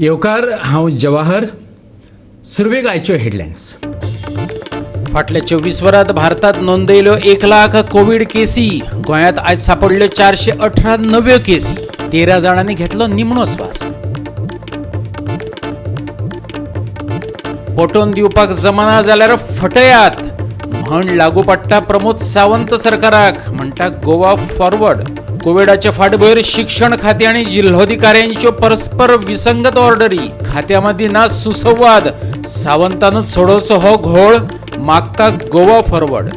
येवकार हांव जवाहर. सुरवेक आयच्यो हेडलायन्स. फाटल्या 24 वरांत भारतात नोंदयल्यो 1 लाख कोविड केसी. गोंयांत आयज सांपडल्यो 418 नव्यो केसी. 13 जाणांनी घेतलो निमणो स्वास. पटोवन दिवपाक जमना जाल्यार फटयात म्हण लागू पडटा प्रमोद सावंत सरकाराक, म्हणटा गोवा फॉरवर्ड. कोविडाचे फाटभुंयेर शिक्षण खातें आनी जिल्होधिकाऱ्यांच्यो परस्पर विसंगत ऑर्डरी. खात्यां मदीं ना सुसंवाद. सावंतानच सोडोवचो हो घोळ, मागता गोवा फॉरवर्ड.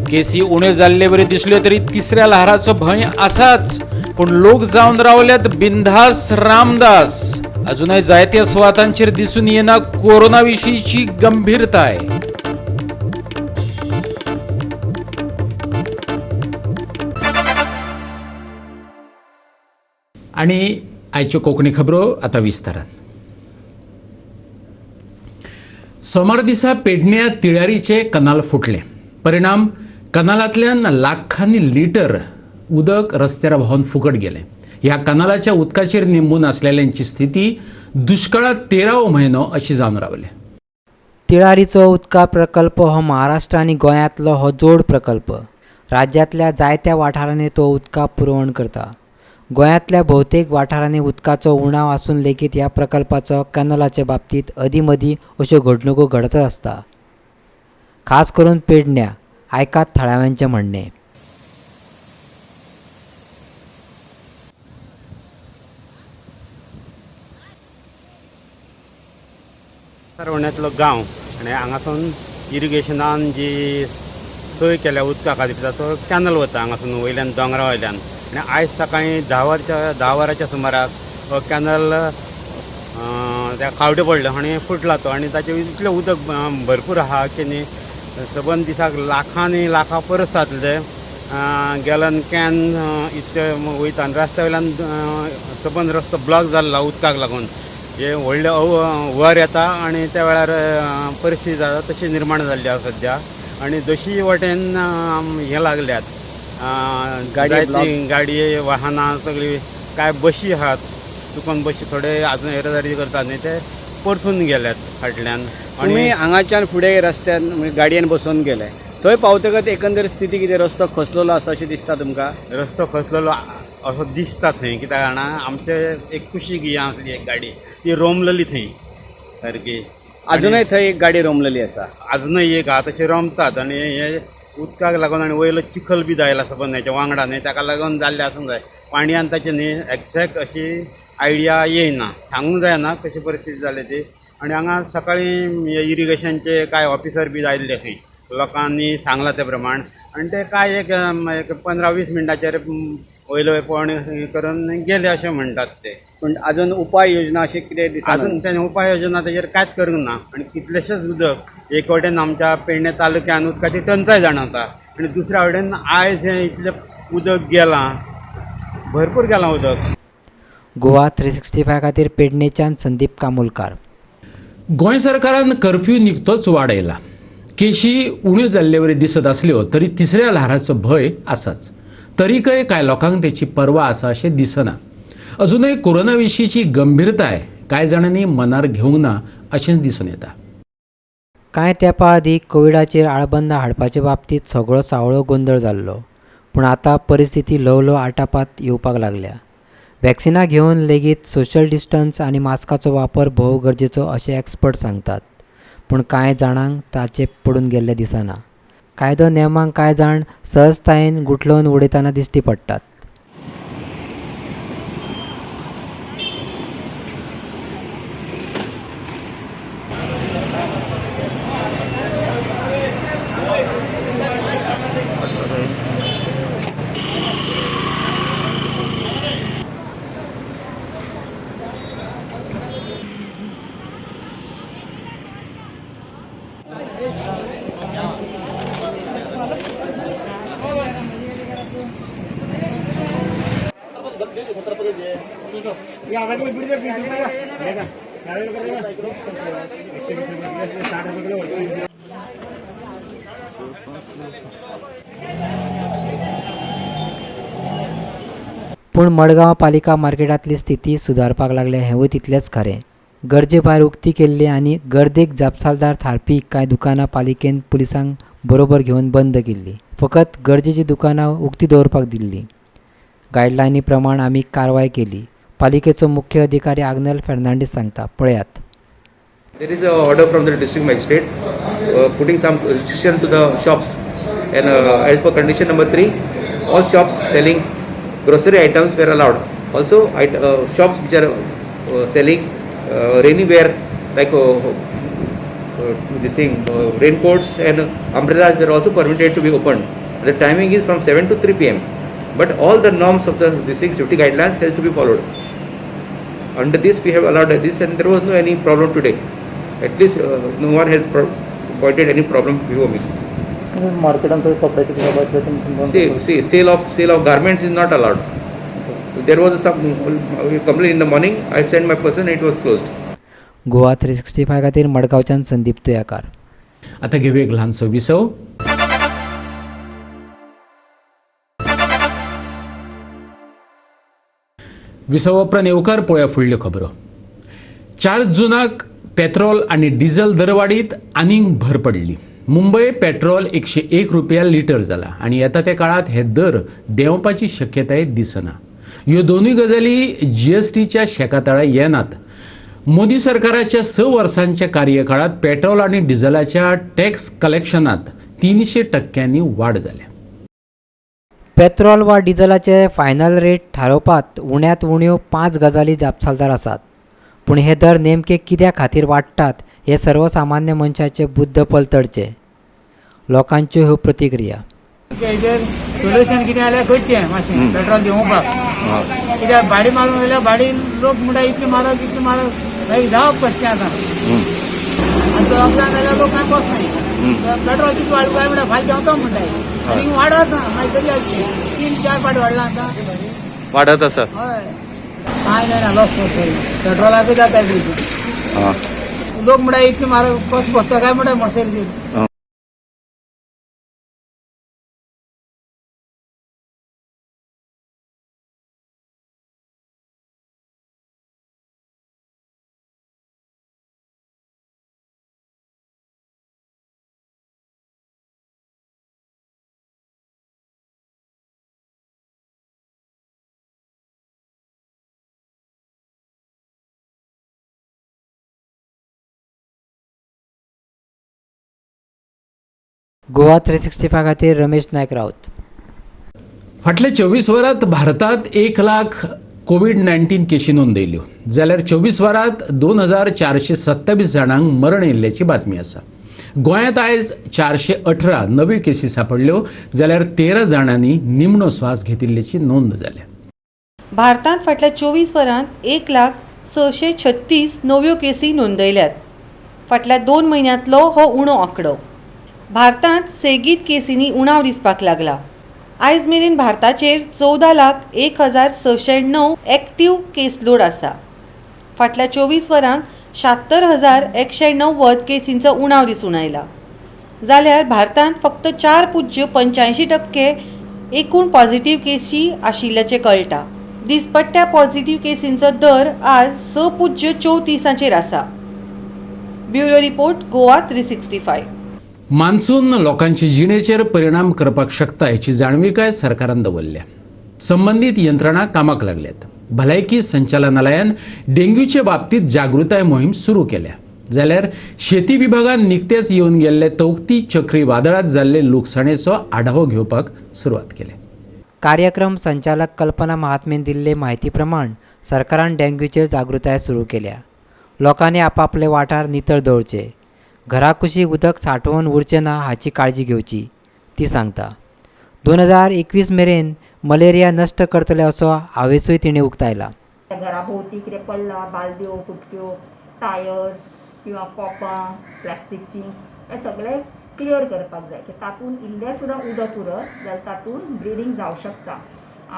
केसी उण्यो जाल्ले वरी दिसल्यो तरी तिसऱ्या ल्हाराचो भंय आसाच. पूण लोक जावन रावल्यात बिनधास रामदास. अजूनय जायत्या सुवातांचेर दिसून येना कोरोना विशींची गंभीरताय. आणि आयच्यो कोंकणी खबरो आतां विस्तारान. सोमार दिसा पेडण्यां तिळ्यारीचे कनाल फुटले. परिणाम कनालांतल्यान लाखांनी लिटर उदक रस्त्यार व्हांवन फुकट गेलें. ह्या कनालाच्या उदकाचेर निंबून आसलेल्यांची स्थिती दुश्काळांत 13वो म्हयनो अशी जावन रावले. तिळारीचो उदका प्रकल्प हो महाराष्ट्र आनी गोंयांतलो हो जोड प्रकल्प. राज्यांतल्या जायत्या वाठारांनी तो उदका पुरवण करता. गोंयांतल्या भोवतेक वाठारांनी उदकाचो उणाव आसून लेगीत ह्या प्रकल्पाचो कॅनलाच्या बाबतींत अदीं अश्यो घडणुको घडत आसता. खास करून पेडण्यां. आयकात थळाव्यांचें म्हणणें. सरवण्यातलो गांव आनी हांगासून इरिगेशनान जी सोय केल्या उदका खातीर तो कॅनल वता हांगासून वयल्यान दोंगरा वयल्यान. आनी आयज सकाळीं 10 वरांच्या सुमाराक हो कॅनल त्या खावडे पडलो आनी फुटला तो. आनी ताचें इतलें उदक भरपूर आहा की न्ही सबंद दिसाक लाखां परस जातले गॅलन कॅन इतके वयता. आनी रस्त्या वयल्यान सबंद रस्तो ब्लॉक जाल्लो उदकाक लागून. जे व्हडले वर येता आनी त्या वेळार परिस्थिती जाता तशी निर्माण जाल्ली आसा सद्या. आनी जशी वटेन हे लागल्यात गाडये वाहनां सगळी काय बशी आहात चुकून बशी थोडे आजून येरादारी करतात न्ही ते परतून गेल्यात फाटल्यान. आनी हांगाच्यान फुडें रस्त्यान गाडयेन बसून गेले. थंय पावतकच एकंदर स्थिती कितें रस्तो खचलेलो आसा अशें दिसता तुमकां? रस्तो खचलेलो असो दिसता थंय. कित्याक जाणा आमचे एक कुशी गिया आसली एक गाडी ती रोमलेली थंय सारकी. अजूनय थंय एक गाडी रोमलेली आसा. अजूनय एक आहा तशी रोमतात. आनी हे उदकाक लागून आनी वयलो चिखल बी जायला सबंद हेच्या वांगडा न्ही ताका लागून जाल्लें आसूंक जाय. पाणयान ताची न्ही एक्झॅक्ट अशी आयडिया येयना, सांगूंक जायना कशी परिस्थिती जाली ती. आनी हांगा सकाळीं इरिगेशनचे कांय ऑफिसर बी आयिल्ले थंय. लोकांनी सांगलां ते प्रमाण. आनी ते काय एक 15-20 मिनटाचेर वयलो पळोवणी करून गेले अशें म्हणटात ते. पूण अजून उपाय योजना अशें कितें दिसना? अजून तेणे उपाय योजना तेजेर कांयच करूंक ना. आनी कितलेशेच उदक एक वटेन आमच्या पेडणे तालुक्यान उदकाची टंचाय जाणवता आनी दुसऱ्या वटेन आयज हें इतलें उदक गेलां, भरपूर गेलां उदक. गोवा 365 खातीर पेडणेच्यान संदीप कामोलकार. गोंय सरकारान कर्फ्यू निकतोच वाडयला. केशी उण्यो जाल्ले वरी दिसत आसल्यो तरी तिसऱ्या ल्हाराचो भंय आसाच. तरीकय कांय लोकांक तेची पर्वा आसा अशें दिसना. अजूनय कोरोना विशींची गंभीरताय कांय जाणांनी मनार घेवंक ना अशेंच दिसून येता. कांय तेंपा आदीं कोविडाचेर आळबंद हाडपाचे बाबतींत सगळो सावळो गोंदळ जाल्लो. पूण आतां परिस्थिती ल्हव आटापात येवपाक लागल्या. वॅक्सिनां घेवन लेगीत सोशल डिस्टन्स आनी मास्काचो वापर भोव गरजेचो अशें एक्सपर्ट सांगतात. पूण कांय जाणांक ताचे पडून गेल्लें दिसना. कायदो नेमांक कांय जाण सहजतायेन गुठलोवन उडयतना दिश्टी पडटात. पूण मडगांव पालिका मार्केटांतली स्थिती सुदारपाक लागल्या हेंवूय तितलेंच खरें. गरजे भायर उक्ती केल्ली आनी गर्देक जापसालदार थारपी कांय दुकानां पालिकेन पुलिसांक बरोबर घेवन बंद केल्ली. फकत गरजेची दुकानां उक्ती दवरपाक दिल्लीं. गायडलायनी प्रमाण आमी कारवाय केली. पालिकेचो मुख्य अधिकारी आग्नेल फेर्नांडीस सांगता. पळयात. There is a order from the district magistrate putting some restriction to the shops, and as per condition number 3, all shops selling grocery items were allowed. Also, shops which are selling rainy wear like raincoats and umbrellas were also permitted to be opened. The timing is from 7 to 3 p.m. But all the norms of the district safety guidelines has to be followed. Under this, we have allowed this, and there was no any problem today. At least no one has pointed any problem before me. See, sale of garments is not allowed. There was some complaint in the morning. I sent my person. It was closed. Goa 365 खातीर मडगांवच्यान संदीप तुयेकार. आता घेऊया एक लहानसो विसव. विसव उपरांत येवकार पळोवया फुडल्यो खबरो. 4 जुनाक पेट्रोल आणि डिझेल दरवाडीत आनीक भर पडली. मुंबय पेट्रोल 101 रुपया लिटर जाला आणि येता त्या काळात हे दर देंवपाची शक्यताय दिसना. ह्यो दोनूय गजाली GSTच्या शेकातळा येनात. मोदी सरकाराच्या 6 वर्सांच्या कार्यकाळात पेट्रोल आणि डिझेलाच्या टॅक्स कलेक्शनात 300% वाढ जाल्या. पेट्रोल वा डिझेलाचे फायनल रेट थारोवपात उण्यांत उण्यो 5 गजाली जापसालदार आसात. पूण हे दर नेमके कित्या खातीर वाडटात हे सर्वसामान्य मनशाचे बुद्ध पलतडचे. लोकांच्यो ह्यो प्रतिक्रिया. सोल्युशन कितें जाल्यार करचें मातशें पेट्रोल देंवोवपाक. कित्याक भाडी मारून वयल्या भाडी लोक म्हणटा इतली म्हारग मागीर जावप कशें आतां. आनी तो अपघात जाल्यार लोक कांय पळयना. पेट्रोल कितें वाडूं काय म्हणटा फाल्यां देंवतो म्हणटाय आनी वाडत ना. मागीर तरी 3-4 फावटी वाडला आतां. वाढत आसा. हय कांय जायना लोक पेट्रोलाकूय जाता लोक म्हणटा इतली म्हारग कसो बसता काय म्हणटा मोटरसायकलीचेर. गोवा 365 खातीर रमेश नायक रावत. फाटल्या 24 वरांत भारतात 1 लाख कोविड-19 केशी नोंदयल्यो. जाल्यार 24 वरांत 2427 जाणांक मरण येयल्ल्याची बातमी आसा. गोंयांत आयज 418 नव्यो केसी सांपडल्यो. जाल्यार 13 जाणांनी निमणो स्वास घेतिल्ल्याची नोंद जाल्या. भारतांत फाटल्या 24 वरांत 1,636 नव्यो केसी नोंदयल्यात. फाटल्या 2 म्हयन्यांतलो हो उणो आंकडो. भारतांत सेगीत केसींनी उणाव दिसपाक लागला. आयज मेरेन भारताचेर 14,01,609 एक्टीव केस लोड आसा. फाटल्या 24 वरांक 76,190 केसींचो उणाव दिसून आयला. जाल्यार भारतांत फक्त 4.85% एकूण पॉझिटिव्ह केसी आशिल्ल्याचें कळटा. दिसपट्ट्या पॉझिटिव्ह केसींचो दर आज 6.34 आसा. Bureau report Goa 365. मान्सून लोकांचे जिणेचेर परिणाम करपाक शकता हेची जाणविकाय सरकारान दवरल्या. संबंधीत यंत्रणा कामाक लागल्यात. भलायकी संचालनालयान डेंग्यूचे बाबतीत जागृताय मोहीम सुरू केल्या. जाल्यार शेती विभागान निकतेच येवन गेल्ले तौक्ती चक्रीवादळात जाल्ले लुकसाणेचो आढावो घेवपाक सुरवात केल्या. कार्यक्रम संचालक कल्पना महात्मेन दिल्ले म्हायती प्रमाण सरकारान डेंग्यूचेर जागृताय सुरू केल्या. लोकांनी आपापले वाठार नितळ दवरचे. घरा कुशीक उदक सांठोवन उरचें ना हाची काळजी घेवची ती सांगता. 2021 मेरेन मलेरिया नश्ट करतले असो हावेसूय तिणें उक्तायला. घरा भोवती कितें पडला बालद्यो फुटक्यो टायर्स किंवा कॉपां प्लास्टिकची हे सगळे क्लियर करपाक जाय की तातूंत इल्लें सुद्दां उदक उरत जाल्यार तातूंत ब्रिडींग जावंक शकता.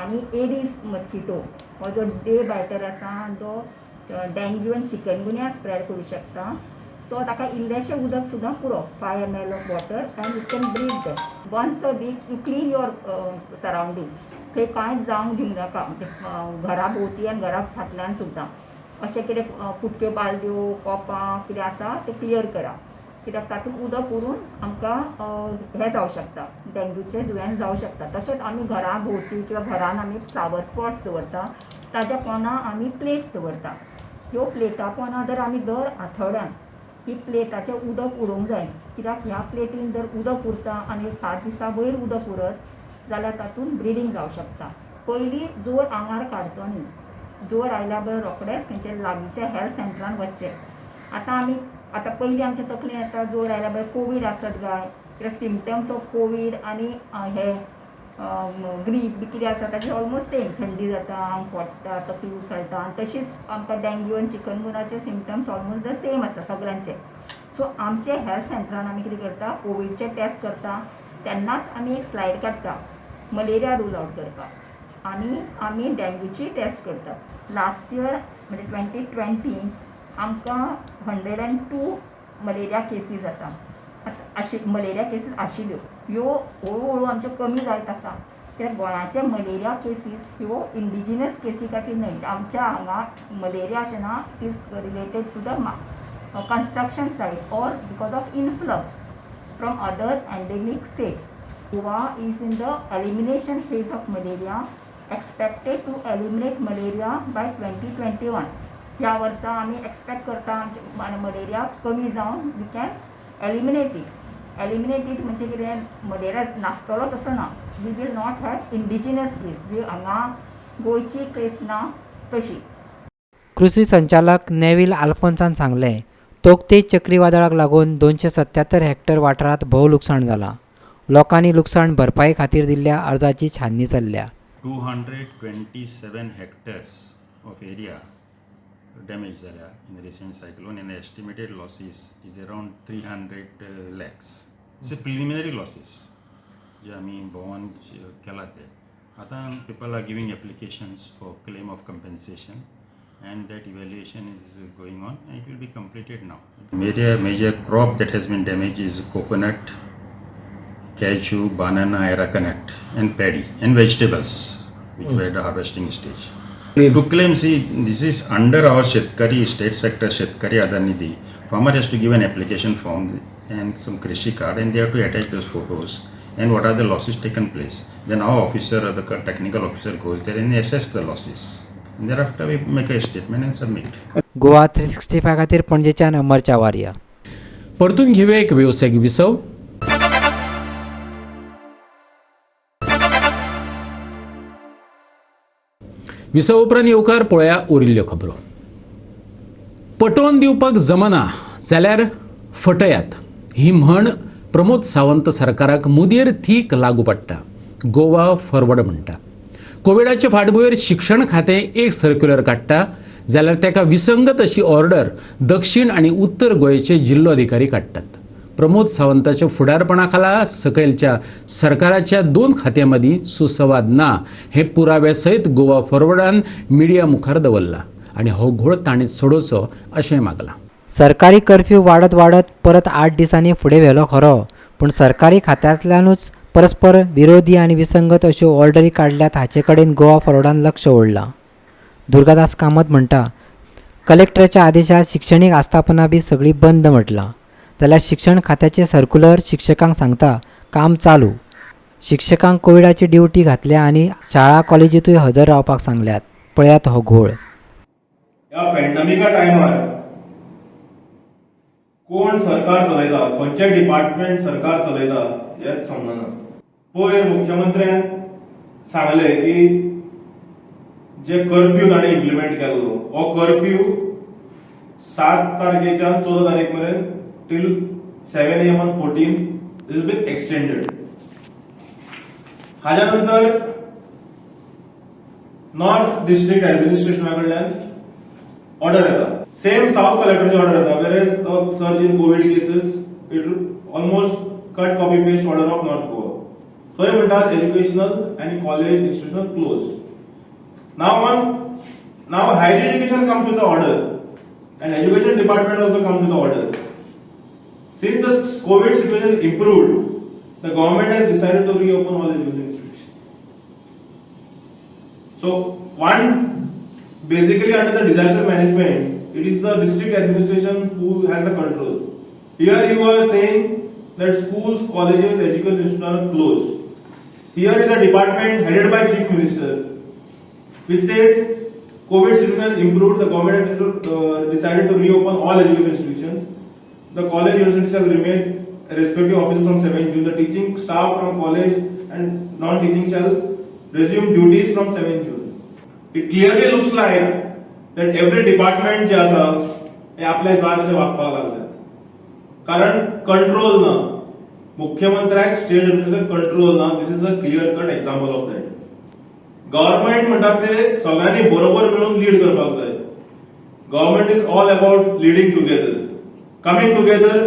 आनी एडीस मस्किटो हो जो डे बायटर आसा तो डेंग्यू आनी चिकनगुनिया स्प्रेड करूं शकता. तो ताका इल्लेशें उदक सुद्दां पुरो 5 ml of water and you can breathe that. Once a week you clean your surrounding थंय कांयच जावंक दिवंक नाका म्हणजे घरा भोंवती आनी घरा फाटल्यान सुद्दां अशें कितें फुटक्यो बालद्यो कॉपां कितें आसा तें क्लियर करा कित्याक तातूंत उदक उरून आमकां हें जावं शकता डेंग्यूचें दुयेंस जावं शकता. तशेंच आमी घरा भोंवती किंवा घरान आमी फ्लावर पॉट्स दवरता ताज्या पोंदा आमी प्लेट्स दवरता. ह्यो प्लेटा पोंदा जर आमी दर आठवड्यान ही प्लेटाचें उदक उडोवंक जाय कित्याक ह्या प्लेटीन जर उदक उरता आनी 7 दिसां वयर उदक उरत जाल्यार तातूंत ब्रिडींग जावं शकता. पयलीं जोर आंगार काडचो न्ही. जोर आयल्या बरें रोखडेंच खंयचे लागींच्या हेल्थ सेंटरान वचचें. आतां पयलीं आमच्या तकलेन येता जोर आयल्या बरें कोवीड आसत काय कित्याक सिमटम्स ऑफ कोवीड आनी हे ग्रीप बी कितें आसा ताजें ऑलमोस्ट सेम. थंडी जाता आंग फोडटा तकली उसळटा आनी तशीच आमकां डेंग्यू आनी चिकनगुनाचे सिमटम्स ऑलमोस्ट द सेम आसता सगळ्यांचे. सो आमचे हेल्थ सेंटरान आमी कितें करता कोविडचे टेस्ट करता तेन्नाच आमी एक स्लायड काडटा मलेरिया रूल आउट करपाक आनी आमी डेंग्यूची टेस्ट करतात. लास्ट इयर म्हणजे 2020 आमकां 102 मलेरिया केसीस आसा मलेरिया केसीस आशिल्ल्यो. ह्यो हळू हळू आमच्यो कमी जायत आसा कित्याक गोंयाचे मलेरिया केसीस ह्यो इंडिजिनस केसी खातीर न्हय. आमच्या हांगा मलेरिया अशें ना is related to the construction site or because of influx from other endemic states. Goa is in the elimination phase of malaria, expected to eliminate malaria by 2021. ह्या वर्सा आमी एक्सपेक्ट करता मलेरिया कमी जावन वी कॅन एलिमिनेट इट म्हणजे कितें malaria नासतलो तसो ना. We will not have indigenous case जी हांगा गोंयची केस ना तशी. कृषी संचालक नेविल आल्फोन्सान सांगलें तोक्ते चक्रीवादळाक लागून 277 हेक्टर वाठारांत भोव लुकसाण जालां. लोकांनी लुकसाण भरपाई खातीर दिल्ल्या अर्जाची छाननी चल्ल्या. 227 hectares of area damage झाल्या in the recent cyclone and the estimated losses is around 300 lakhs. It's a preliminary losses जे आम्ही भोवन केला ते. आता people are giving applications for claim of compensation and that evaluation is going on and it will be completed now. Major crop that has been damaged is coconut, cashew, banana, arecanut and paddy and vegetables which were at the harvesting stage. To claim, see, this is under our Shetkari state sector Shetkari Aadhar Nidhi. Farmer has to give an application form and some Krishi card and they have to attach those photos and what are the losses taken place. Then our officer or the technical officer goes there and assess the losses. And thereafter we make a statement and submit. Goa 365 खातीर पणजेच्यान अमर चावारिया. परतून घेऊया एक व्यावसायिक विसव. विसव उपरांत येवकार पळया उरिल्ल्यो खबरो. पटोवन दिवपाक जमना जाल्यार फटयात ही म्हण प्रमोद सावंत सरकाराक मुदीर थीक लागू पडटा. गोवा फॉरवर्ड म्हणटा. कोविडाचे फाटभुंयेर शिक्षण खातें एक सर्क्युलर काडटा जाल्यार तेका विसंगत अशी ऑर्डर दक्षिण आनी उत्तर गोंयचे जिल्लो अधिकारी काडटात. प्रमोद सावंताच्या फुडारपणा खाला सकयलच्या सरकाराच्या 2 खात्यां मदीं सुसंवाद ना हे पुराव्या सयत गोवा फॉरवर्डान मिडिया मुखार दवरला आनी हो घोळ ताणें सोडोवचो अशें मागलां. सरकारी कर्फ्यू वाडत परत 8 दिसांनी फुडें व्हेलो खरो पूण सरकारी खात्यांतल्यानूच परस्पर विरोधी आनी विसंगत अश्यो ऑर्डरी काडल्यात हाचे कडेन गोवा फॉरवर्डान लक्ष ओडलां. दुर्गादास कामत म्हणटा कलेक्टराच्या आदेशात शिक्षणीक आस्थापनां बी सगळीं बंद म्हटलां जाल्यार शिक्षण खात्याचे सर्क्युलर शिक्षकांक सांगता काम चालू. शिक्षकांक कोविडाची ड्युटी घातल्या आनी शाळा कॉलेजींतूय हजर रावपाक सांगल्यात. पळयात हो घोळ. ह्या पॅन्डेमिका टायमार कोण सरकार चलयता खंयचे डिपार्टमेंट सरकार चलयता हेच समजना. पयर मुख्यमंत्र्यान सांगले की जे कर्फ्यू ताणें इम्प्लिमेंट केल्लो हो कर्फ्यू 7 तारखेच्यान 14 तारीख मेरेन till 7 AM on 14 is been extended. हाज्या नंतर नॉर्थ डिस्ट्रिक्ट ऍडमिनिस्ट्रेशना कडल्यान ऑर्डर येता. सेम साउथ कलेक्टरची ऑर्डर येता. Whereas the surge in COVID cases it almost cut copy paste order of north Goa. थंय म्हणटात एज्युकेशनल आनी college institution closed. Now higher education comes with the order and education department also comes with the order. Since the COVID situation improved, the government has decided to reopen all education institutions. So one, basically under the disaster management, it is the district administration who has the control. Here you are saying that schools, colleges, education institutions are closed. Here is a department headed by Chief Minister, which says COVID situation improved. The government has decided to reopen all education institutions. The college universities shall remain respective offices from 7 June. The teaching staff from college and non-teaching shall resume duties from 7 June. It clearly looks like that every department जे आसा हे आपल्या जाय तशें वागपाक लागल्यात. कारण control ना. मुख्यमंत्र्याक स्टेट एडमिनिस्ट्रेशन कंट्रोल ना. This is a clear cut example of that. Government म्हणतात ते सगळ्यांनी बरोबर मिळून लीड करपाक जाय. Government is all about leading together, coming together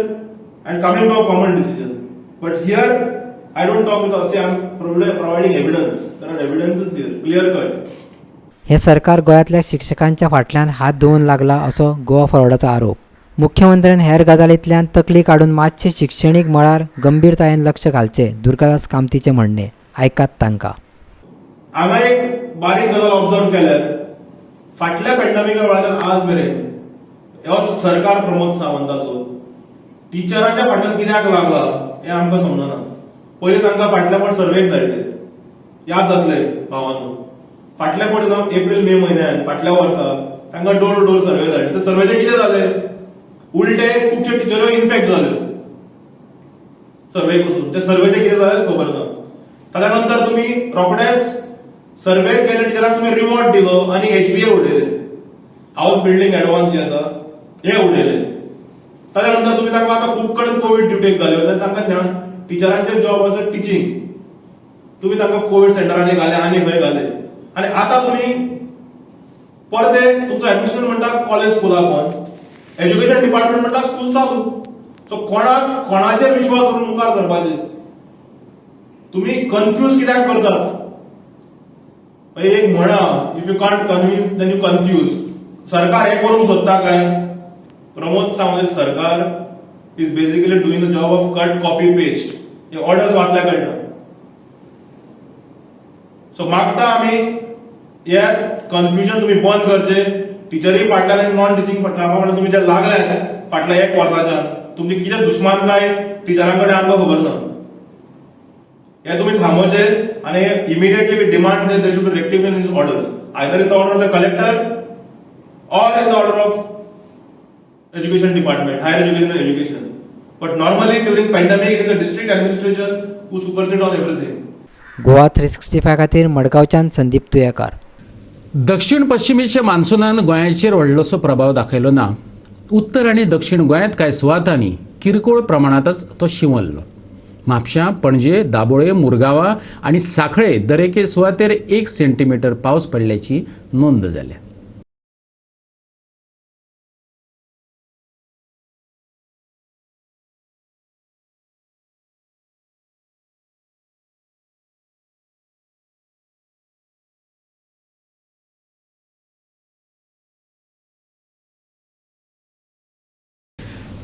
and coming to a common decision. But here, I don't talk with, say, I'm providing evidence. There are evidences here, clear cut. हे सरकार गोंयांतल्या शिक्षकांच्या फाटल्यान हात धुवून लागला असो गोवा फॉरवर्डाचो आरोप. मुख्यमंत्र्यान हेर गजालींतल्यान तकली काडून मातशे शिक्षणीक मळार गंभीरतायेन लक्ष घालचे दुर्गादास कामतीचे म्हणणे. आयकात तांकां. हांगा एक बारीक गजाल ऑब्झर्व केल्यार फाटल्या पॅन्डेमिका वेळार आज मेरेन हो सरकार प्रमोद सावंताचो टिचरांच्या फाटल्यान कित्याक लागला हे आमकां समजना. पयलीं तांकां फाटल्या फावट सर्वेक धाडले, याद जातले भावांनो. फाटल्या फावट जावन एप्रील मे म्हयन्यात फाटल्या वर्सा तांकां डोर टू डोर सर्वे धाडले. ते सर्वेचे कितें जालें? उलटे खुबशे टिचरो इन्फेक्ट जाल्यो सर्वेक वचून. ते सर्वेचे कितें जालें खबर ना. ताच्या नंतर तुमी रोखडेच सर्वेक गेल्या टिचरांक तुमी रिवॉर्ड दिलो आनी HBA उडयले. हाऊस बिल्डिंग एडवान्स जे आसा हे उडयले. ताच्या नंतर तुम्ही तांकां आतां खूब कडेन कोविड ड्युटेक घाल्यो. तांकां ज्ञान टिचरांचे जॉब आसा टिचिंग. तुम्ही तांकां कोविड सेंटरांनी घाले आनी खंय घाले. आनी आतां तुमी परते तुमचो एडमिशन म्हणटा कॉलेज स्कुलाक बंद, एज्युकेशन डिपार्टमेंट म्हणटा स्कूल चालू. सो कोणाचेर विश्वास करून मुखार सरपाचे? तुम्ही कन्फ्यूज कित्याक करतात? एक म्हणा, if you can't convince then you confuse. सरकार हे करूंक सोदता काय? प्रमोद सावंत सरकार is basically doing the job of cut copy paste. हे ऑर्डर्स वाचल्या कळटा. सो मागता आमी हे कन्फ्युजन तुम्ही बंद करचे. टिचरी फाटल्यान आनी नॉन टिचिंग फाटल्यान तुम्ही जे लागले फाटल्या एक वर्साच्यान तुमची कितें दुस्मानकाय टिचरांकडे आमकां खबर ना. हे तुम्ही थांबोवचे आनी immediately we demand they should be rectify in these orders, either in the order of the collector or in the order of education department, higher education and education. But normally during pandemic it is the district administration who supersede on everything. Goa 365 खातीर मडगांवच्यान संदीप तुयेकार. दक्षिण पश्चिमेच्या मान्सूनान गोंयाचेर व्हडलोसो प्रभाव दाखयलो ना. उत्तर आनी दक्षिण गोंयांत कांय सुवातांनी किरकोळ प्रमाणांतच तो शिंवल्लो. म्हापशां, पणजे, दाबोळे, मुरगांवां आनी सांखळे दरेके सुवातेर 1 सेंटीमीटर पावस पडल्याची नोंद जाल्या.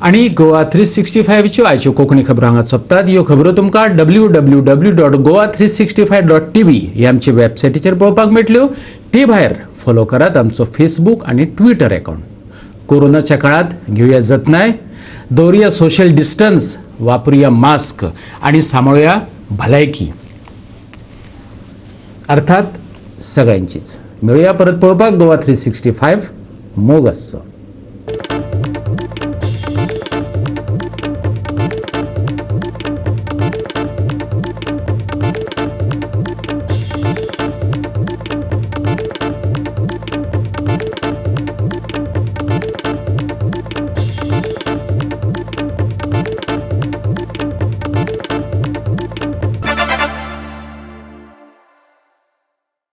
आणि गोवा 365 च्यो आयच्यो कोंकणी खबरो हांगा सोंपतात. ह्यो खबरो तुमकां www.goa365.tv ह्या आमचे वेबसायटीचेर पळोवपाक मेळटल्यो. ते भायर फॉलो करात आमचो फेसबूक आनी ट्विटर अकाउंट. कोरोनाच्या काळात घेवया जतनाय, दवरुया सोशल डिस्टन्स, वापरुया मास्क आनी सांबाळुया भलायकी. अर्थात सगळ्यांचीच. मेळुया परत पळोवपाक गोवा 365. मोग आसचो.